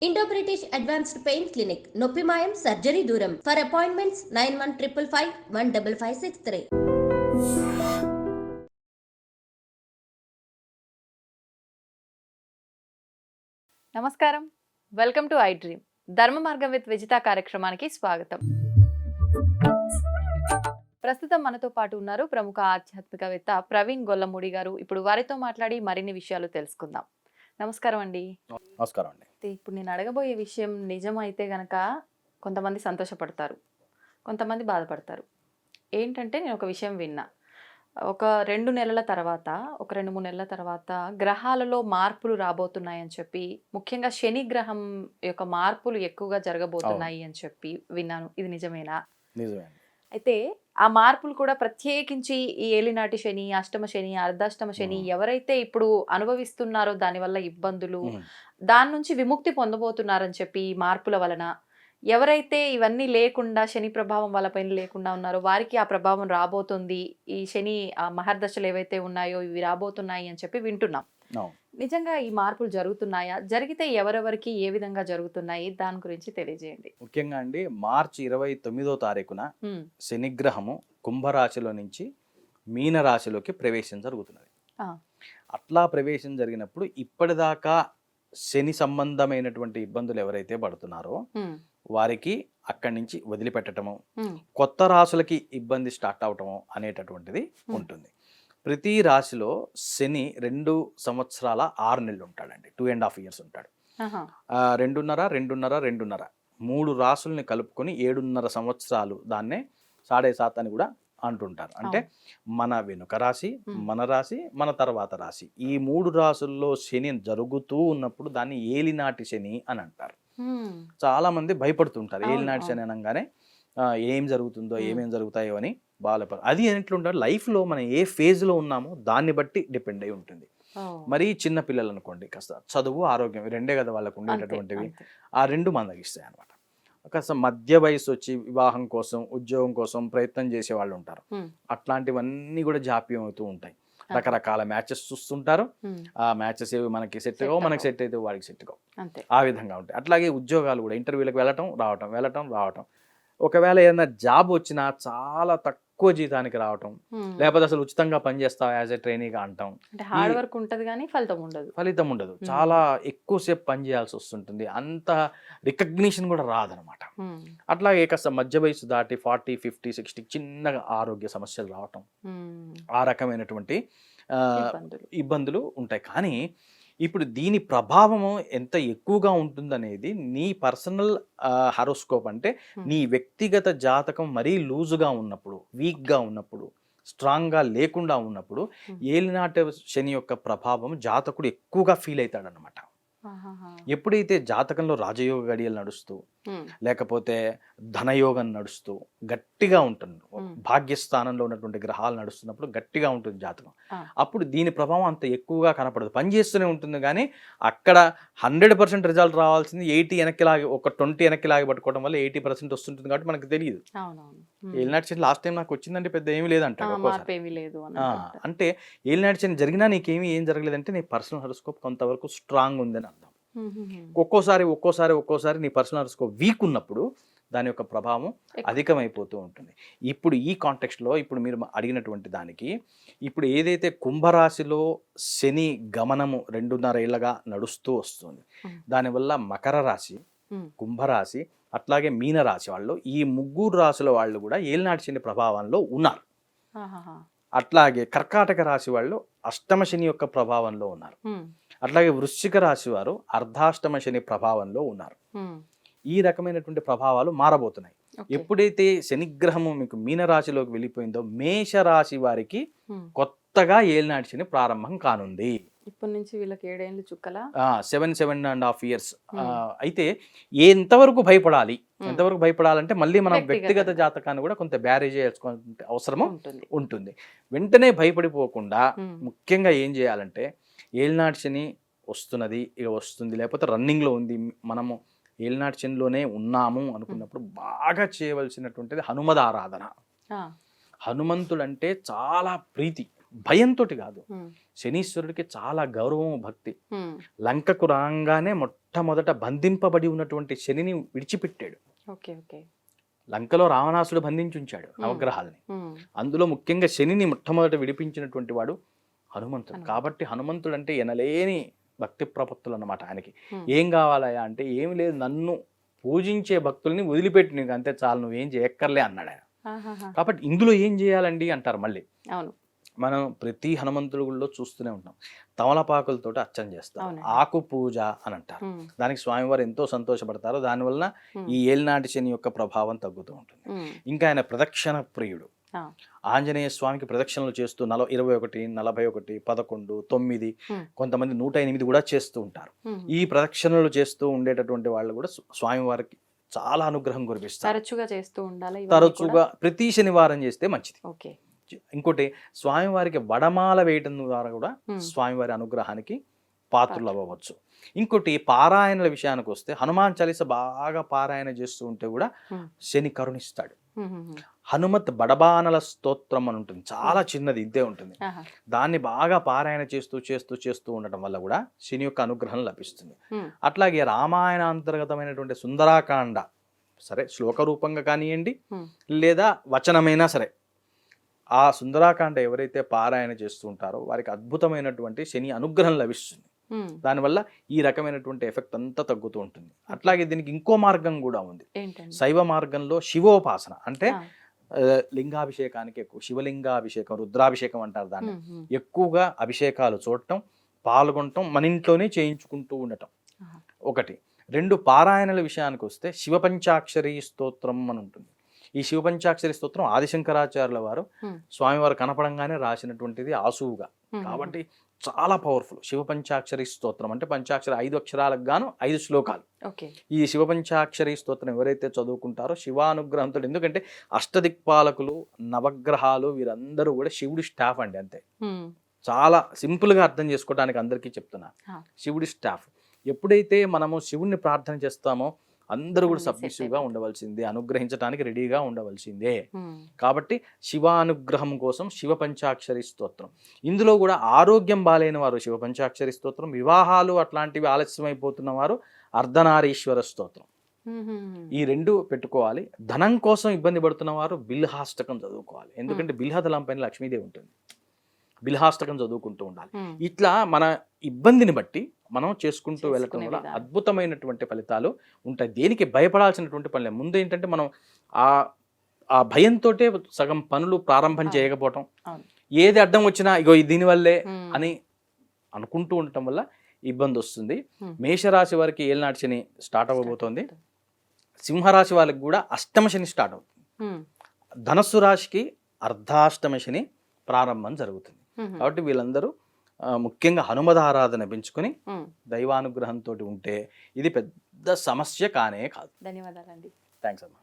Indo British advanced pain clinic నొప్పి మాయం surgery దూరం ఫర్ అపాయింట్మెంట్స్ 9155515563. నమస్కారం, వెల్కమ్ టు ఐ డ్రీమ్. ధర్మ మార్గం విత్ విజిత కార్యక్రమానికి స్వాగతం. ప్రస్తుతం మనతో పాటు ఉన్నారు ప్రముఖ ఆధ్యాత్మికవేత్త ప్రవీణ్ గొల్లమూడి గారు. ఇప్పుడు వారితో మాట్లాడి మరిన్ని విషయాలు తెలుసుకుందాం. నమస్కారం అండి. నమస్కారం అండి. ఇప్పుడు నేను అడగబోయే విషయం నిజమైతే గనక కొంతమంది సంతోషపడతారు, కొంతమంది బాధపడతారు. ఏంటంటే నేను ఒక విషయం విన్నా. ఒక 2 నెలల తర్వాత, ఒక 2-3 నెలల తర్వాత గ్రహాలలో మార్పులు రాబోతున్నాయని చెప్పి, ముఖ్యంగా శని గ్రహం యొక్క మార్పులు ఎక్కువగా జరగబోతున్నాయి అని చెప్పి విన్నాను. ఇది నిజమేనా? నిజమే. అయితే ఆ మార్పులు కూడా ప్రత్యేకించి ఈ ఏలినాటి శని, అష్టమ శని, అర్ధాష్టమ శని ఎవరైతే ఇప్పుడు అనుభవిస్తున్నారో దానివల్ల ఇబ్బందులు, దాని నుంచి విముక్తి పొందబోతున్నారని చెప్పి ఈ మార్పుల వలన ఎవరైతే ఇవన్నీ లేకుండా శని ప్రభావం వాళ్ళపైన లేకుండా ఉన్నారో వారికి ఆ ప్రభావం రాబోతుంది, ఈ శని ఆ మహర్దశలు ఏవైతే ఉన్నాయో ఇవి రాబోతున్నాయి అని చెప్పి వింటున్నాం. నిజంగా ఈ మార్పులు జరుగుతున్నాయా? జరిగితే ఎవరెవరికి ఏ విధంగా జరుగుతున్నాయి? దాని గురించి తెలియజేయండి. ముఖ్యంగా అండి, మార్చి 29వ తారీఖున శనిగ్రహము కుంభరాశిలో నుంచి మీనరాశిలోకి ప్రవేశం జరుగుతున్నది. అట్లా ప్రవేశం జరిగినప్పుడు ఇప్పటిదాకా శని సంబంధమైనటువంటి ఇబ్బందులు ఎవరైతే పడుతున్నారో వారికి అక్కడి నుంచి వదిలిపెట్టడము, కొత్త రాశులకి ఇబ్బంది స్టార్ట్ అవటము అనేటటువంటిది ఉంటుంది. ప్రతి రాశిలో శని 2 సంవత్సరాల 6 నెలలు ఉంటాడండి. 2.5 years ఉంటాడు. 2.5 3 రాశుల్ని కలుపుకొని 7.5 సంవత్సరాలు దాన్నే 7.5 అని కూడా అంటుంటారు. అంటే మన వెనుక రాశి, మన రాశి, మన తర్వాత రాశి, ఈ 3 రాశుల్లో శని జరుగుతూ ఉన్నప్పుడు దాన్ని ఏలినాటి శని అని అంటారు. చాలా మంది భయపడుతుంటారు ఏలినాటి శని అనగానే ఏం జరుగుతుందో, ఏమేం జరుగుతాయో అని బాధపడ. అది ఎట్లుంటారు, లైఫ్లో మనం ఏ ఫేజ్లో ఉన్నామో దాన్ని బట్టి డిపెండ్ అయి ఉంటుంది. మరీ చిన్న పిల్లలు అనుకోండి, కాస్త చదువు, ఆరోగ్యం రెండే కదా వాళ్ళకు ఉండేటటువంటివి. ఆ 2 మందగిస్తాయి అనమాట. కాస్త మధ్య వయసు వచ్చి వివాహం కోసం, ఉద్యోగం కోసం ప్రయత్నం చేసే వాళ్ళు ఉంటారు. అట్లాంటివన్నీ కూడా జాప్యం అవుతూ ఉంటాయి. రకరకాల మ్యాచెస్ చూస్తుంటారు. ఆ మ్యాచెస్ ఏవి మనకి సెట్ కావు, మనకి సెట్ అయితే వాడికి సెట్ కావు, ఆ విధంగా ఉంటాయి. అట్లాగే ఉద్యోగాలు కూడా ఇంటర్వ్యూలకు వెళ్ళటం రావటం. ఒకవేళ ఏదైనా జాబ్ వచ్చినా చాలా తక్కువ జీతానికి రావటం, లేకపోతే అసలు ఉచితంగా పనిచేస్తావు యాజ్ ఎ ట్రైనీగా అంటాం. హార్డ్ వర్క్ ఉంటుంది కానీ ఫలితం ఉండదు. చాలా ఎక్కువసేపు పని చేయాల్సి వస్తుంటుంది. అంత రికగ్నిషన్ కూడా రాదనమాట. అట్లాగే కాస్త మధ్య వయసు దాటి 40, 50, 60 చిన్నగా ఆరోగ్య సమస్యలు రావటం, ఆ రకమైనటువంటి ఇబ్బందులు ఉంటాయి. కానీ ఇప్పుడు దీని ప్రభావము ఎంత ఎక్కువగా ఉంటుందనేది నీ పర్సనల్ హారోస్కోప్, అంటే నీ వ్యక్తిగత జాతకం మరీ లూజుగా ఉన్నప్పుడు, వీక్గా ఉన్నప్పుడు, స్ట్రాంగ్గా లేకుండా ఉన్నప్పుడు ఏలినాటి శని యొక్క ప్రభావం జాతకుడు ఎక్కువగా ఫీల్ అవుతాడనమాట. ఎప్పుడైతే జాతకంలో రాజయోగ గడియలు నడుస్తూ, లేకపోతే ధనయోగం నడుస్తూ గట్టిగా ఉంటుంది, భాగ్యస్థానంలో ఉన్నటువంటి గ్రహాలు నడుస్తున్నప్పుడు గట్టిగా ఉంటుంది జాతకం. అప్పుడు దీని ప్రభావం అంత ఎక్కువగా కనపడదు, పనిచేస్తూనే ఉంటుంది. కానీ అక్కడ 100% రిజల్ట్ రావాల్సింది 80 వెనక్కి లాగి, ఒక 20 వెనక్కి లాగి పట్టుకోవడం వల్ల 80% వస్తుంటుంది. కాబట్టి మనకు తెలియదు. ఏలినాటి శని లాస్ట్ టైం నాకు వచ్చిందంటే పెద్ద ఏమీ లేదంటాడు. అంటే ఏలినాటి శని జరిగినా నీకేమీ ఏం జరగలేదంటే నీ పర్సనల్ హారోస్కోప్ కొంతవరకు స్ట్రాంగ్ ఉందని అర్థం. ఒక్కోసారి నీ పర్సనల్ హారోస్కోప్ వీక్ ఉన్నప్పుడు దాని యొక్క ప్రభావం అధికమైపోతూ ఉంటుంది. ఇప్పుడు ఈ కాంటెక్స్ట్లో ఇప్పుడు మీరు అడిగినటువంటి దానికి, ఇప్పుడు ఏదైతే కుంభరాశిలో శని గమనము 2.5 ఏళ్ళగా నడుస్తూ వస్తుంది, దానివల్ల మకర రాశి, కుంభరాశి, అట్లాగే మీనరాశి వాళ్ళు, ఈ 3 రాశుల వాళ్ళు కూడా ఏలినాటి శని ప్రభావంలో ఉన్నారు. అట్లాగే కర్కాటక రాశి వాళ్ళు అష్టమ శని యొక్క ప్రభావంలో ఉన్నారు. అట్లాగే వృశ్చిక రాశి వారు అర్ధాష్టమ శని ప్రభావంలో ఉన్నారు. ఈ రకమైనటువంటి ప్రభావాలు మారబోతున్నాయి. ఎప్పుడైతే శనిగ్రహము మీకు మీనరాశిలోకి వెళ్ళిపోయిందో మేషరాశి వారికి కొత్తగా ఏలినాటి శని ప్రారంభం కానుంది. ఇప్పటి నుంచి వీళ్ళకి 7 ఏళ్ళు చుక్కల 7.5 years. అయితే ఎంతవరకు భయపడాలంటే మళ్ళీ మనం వ్యక్తిగత జాతకాన్ని కూడా కొంత బ్యారేజ్ చేసుకోవాల్సిన అవసరము ఉంటుంది. వెంటనే భయపడిపోకుండా ముఖ్యంగా ఏం చేయాలంటే, ఏలినాటి శని వస్తుంది, లేకపోతే రన్నింగ్లో ఉంది, మనము ఏలినాటి శనిలోనే ఉన్నాము అనుకున్నప్పుడు బాగా చేయవలసినటువంటిది హనుమద్ ఆరాధన. హనుమంతుడంటే చాలా ప్రీతి, భయంతో కాదు, ఉమ్, శనీశ్వరుడికి చాలా గౌరవం భక్తి. ఉమ్, లంకకు రాగానే మొట్టమొదట బంధింపబడి ఉన్నటువంటి శనిని విడిచిపెట్టాడు. Okay okay. లంకలో రావణాసుడు బంధించి ఉంచాడు నవగ్రహాలని. ఉమ్, అందులో ముఖ్యంగా శనిని మొట్టమొదట విడిపించినటువంటి వాడు హనుమంతుడు. హనుమంతుడు. కాబట్టి హనుమంతుడు అంటే ఎనలేని భక్తి ప్రపత్తులు అన్నమాట ఆయనకి. ఉమ్, ఏం కావాలయా అంటే ఏమి లేదు, నన్ను పూజించే భక్తుల్ని వదిలిపెట్టి నీకు అంతే చాలు, నువ్వేం చేయక్కర్లే అన్నాడు ఆయన. ఆహాహా. కాబట్టి ఇందులో ఏం చేయాలండి అంటారు మళ్ళీ. అవును. మనం ప్రతి హనుమంతుడి గుళ్ళో చూస్తూనే ఉంటాం, తమలపాకులతోటి అర్చన చేస్తారు, అవునండి. ఆకు పూజ అని అంటారు. ఉమ్, దానికి స్వామివారు ఎంతో సంతోషపడతారు. దానివల్ల ఉమ్, ఈ ఏలినాటి శని యొక్క ప్రభావం తగ్గుతూ ఉంటుంది. ఉమ్, ఇంకా ఆయన ప్రదక్షిణ ప్రియుడు. ఆ, ఆంజనేయ స్వామికి ప్రదక్షిణలు చేస్తూ 21, 41, 11, 9, ఉమ్, కొంతమంది 108 కూడా చేస్తూ ఉంటారు. ఉమ్. ఈ ప్రదక్షిణలు చేస్తూ ఉండేటటువంటి వాళ్ళు కూడా స్వామివారికి చాలా అనుగ్రహం కురిపిస్తారు. తరచుగా చేస్తూ ఉండాలి ఇవన్నీ తరచుగా కూడా? ప్రతి శనివారం చేస్తే మంచిది. ఓకే. ఇంకోటి, స్వామివారికి వడమాల వేయటం ద్వారా కూడా ఉమ్, స్వామివారి అనుగ్రహానికి పాత్రలు అవ్వవచ్చు. ఇంకోటి, పారాయణల విషయానికి వస్తే హనుమాన్ చాలీస బాగా పారాయణ చేస్తూ ఉంటే కూడా ఉమ్, శని కరుణిస్తాడు. ఉమ్, ఉమ్, ఉమ్. హనుమత్ బడబానల స్తోత్రం అని ఉంటుంది, చాలా చిన్నది, ఇంతే ఉంటుంది. ఆహా. దాన్ని బాగా పారాయణ చేస్తూ చేస్తూ చేస్తూ ఉండటం వల్ల కూడా శని యొక్క అనుగ్రహం లభిస్తుంది. ఉమ్, అట్లాగే రామాయణ అంతర్గతమైనటువంటి సుందరాకాండ, సరే శ్లోక రూపంగా కానివ్వండి ఉమ్, లేదా వచనమైనా సరే, ఆ సుందరాకాండ ఎవరైతే పారాయణ చేస్తూ ఉంటారో వారికి అద్భుతమైనటువంటి శని అనుగ్రహం లభిస్తుంది. ఉమ్. దానివల్ల ఈ రకమైనటువంటి ఎఫెక్ట్ అంతా తగ్గుతూ ఉంటుంది. అట్లాగే దీనికి ఇంకో మార్గం కూడా ఉంది. ఏంటండి? శైవ మార్గంలో శివోపాసన అంటే ఆ, లింగాభిషేకానికి ఎక్కువ, శివలింగాభిషేకం, రుద్రాభిషేకం అంటారు దాన్ని. ఉమ్, ఉమ్. ఎక్కువగా అభిషేకాలు చూడటం, పాల్గొనటం, మన ఇంట్లోనే చేయించుకుంటూ ఉండటం ఆహా. ఒకటి. 2, పారాయణల విషయానికి వస్తే శివపంచాక్షరి స్తోత్రం అని ఉంటుంది. ఈ శివపంచాక్షరి స్తోత్రం ఆదిశంకరాచార్యుల వారు ఉమ్, స్వామివారు కనపడంగానే రాసినటువంటిది ఆసువుగా. ఉమ్, కాబట్టి చాలా పవర్ఫుల్ శివపంచాక్షరి స్తోత్రం. అంటే పంచాక్షరి 5 అక్షరాలకు గాను 5 శ్లోకాలు. ఓకే. ఈ శివపంచాక్షరి స్తోత్రం ఎవరైతే చదువుకుంటారో శివానుగ్రహంతో, ఎందుకంటే అష్టదిక్పాలకులు, నవగ్రహాలు వీరందరూ కూడా శివుడి స్టాఫ్ అండి, అంతే. ఉమ్, చాలా సింపుల్గా అర్థం చేసుకోవడానికి అందరికీ చెప్తున్నా, ఆ. శివుడి స్టాఫ్. ఎప్పుడైతే మనము శివుణ్ణి ప్రార్థన చేస్తామో అందరూ కూడా అన్ని సబ్మిసివ్గా set ఉండవలసిందే, అనుగ్రహించడానికి రెడీగా ఉండవలసిందే. ఉమ్, కాబట్టి శివానుగ్రహం కోసం శివ పంచాక్షరి స్తోత్రం. ఇందులో కూడా ఆరోగ్యం బాలేని వారు శివ పంచాక్షరి స్తోత్రం, వివాహాలు అట్లాంటివి ఆలస్యం అయిపోతున్న వారు అర్ధనారీశ్వర స్తోత్రం. ఉమ్, ఉమ్, ఈ 2 పెట్టుకోవాలి. ధనం కోసం ఇబ్బంది పడుతున్న వారు బిల్హాష్టకం చదువుకోవాలి, ఎందుకంటే బిల్హదళం పైన లక్ష్మీదేవి ఉంటుంది. బిల్హాష్టకం చదువుకుంటూ ఉండాలి. ఉమ్. ఇట్లా మన ఇబ్బందిని బట్టి మనం చేసుకుంటూ వెళ్ళటం చేసుకునే వల్ల విధానం. అద్భుతమైనటువంటి ఫలితాలు ఉంటాయి. దేనికి భయపడాల్సినటువంటి పని లేదు. ముందు ఏంటంటే మనం ఆ భయంతో సగం పనులు ప్రారంభం అవును. చేయకపోవటం, అవును. ఏది అడ్డం వచ్చినా ఇగో దీనివల్లే ఉమ్, అని అనుకుంటూ ఉండటం వల్ల ఇబ్బంది వస్తుంది. ఉమ్. మేషరాశి వారికి ఏలినాటి శని స్టార్ట్ అవ్వబోతోంది. సింహరాశి వాళ్ళకి కూడా అష్టమ శని స్టార్ట్ అవుతుంది. ఉమ్, ధనస్సు రాశికి అర్ధాష్టమ శని ప్రారంభం జరుగుతుంది. ఉమ్, కాబట్టి వీళ్ళందరూ ముఖ్యంగా హనుమద ఆరాధన పెంచుకొని ఉమ్. దైవానుగ్రహంతో ఉంటే ఇది పెద్ద సమస్య కానే కాదు. ధన్యవాదాలండి. థ్యాంక్స్ అమ్మా.